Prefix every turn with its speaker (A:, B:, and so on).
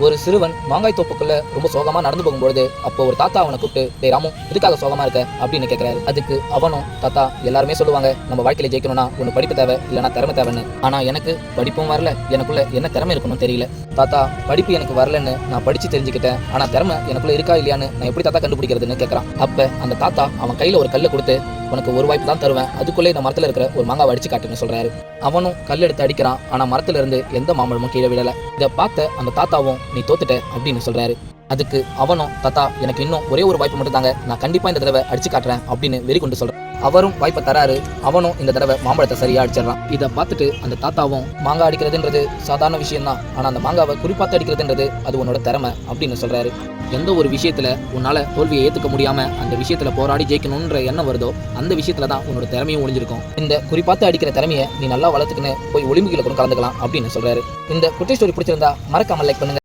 A: ஒரு சிறுவன் மாங்காய் தோப்புக்குள்ள ரொம்ப சோகமா நடந்து போகும்பொழுது அப்போ ஒரு தாத்தா அவனை கூப்பிட்டு, டேய் ராமு, எதுக்காக சோகமா இருக்க அப்படின்னு கேட்கிறாரு. அதுக்கு அவனும், தாத்தா, எல்லாருமே சொல்லுவாங்க நம்ம வாழ்க்கையில ஜெயிக்கணும்னா ஒன்று படிப்பு தேவை, இல்லைன்னா திறமை தேவைன்னு. ஆனா எனக்கு படிப்பும் வரல, எனக்குள்ள என்ன திறமை இருக்கணும் தெரியல. தாத்தா, படிப்பு எனக்கு வரலன்னு நான் படிச்சு தெரிஞ்சுக்கிட்டேன், ஆனா திறமை எனக்குள்ள இருக்கா இல்லையான்னு நான் எப்படி தாத்தா கண்டுபிடிக்கிறதுன்னு கேட்கறான். அப்ப அந்த தாத்தா அவன் கையில ஒரு கல்லை கொடுத்து, உனக்கு ஒரு வாய்ப்பு தான் தருவேன், அதுக்குள்ளே இந்த மரத்துல இருக்கிற ஒரு மாங்காவை அடிச்சு காட்டுன்னு சொல்றாரு. அவனும் கல் எடுத்து அடிக்கிறான். ஆனா மரத்துல இருந்து எந்த மாம்பழமும் கீழே விடல. இதை பார்த்த அந்த தாத்தாவும், நீ தோத்துட்ட அப்படின்னு சொல்றாரு. அதுக்கு அவனும், தாத்தா, எனக்கு இன்னும் ஒரே ஒரு வாய்ப்பு மட்டும் தாங்க, நான் கண்டிப்பா இந்த தடவை அடிச்சு காட்டுறேன் அப்படின்னு வெறி கொண்டு சொல்றான். அவரும் வாய்ப்பை தராரு. அவனும் இந்த தடவை மாம்பழத்தை சரியா அடிச்சிடறான். இதை பார்த்துட்டு அந்த தாத்தாவும், மாங்காய் அடிக்கிறதுன்றது சாதாரண விஷயம் தான், ஆனா அந்த மாங்காவை குறிப்பாத்து அடிக்கிறதுன்றது அது உன்னோட திறமை அப்படின்னு சொல்றாரு. எந்த ஒரு விஷயத்துல உன்னால தோல்வியை ஏத்துக்க முடியாம அந்த விஷயத்துல போராடி ஜெயிக்கணும்ன்ற எண்ணம் வருதோ அந்த விஷயத்துல தான் உன்னோட திறமையும் ஒளிஞ்சிருக்கும். இந்த குறிப்பாத்து அடிக்கிற திறமையை நீ நல்லா வளர்த்துக்குன்னு போய் ஒலிம்பிக்ல கூட கலந்துக்கலாம் அப்படின்னு சொல்றாரு. இந்த குட்டி ஸ்டோரி பிடிச்சிருந்தா மறக்காம லைக் பண்ணுங்க.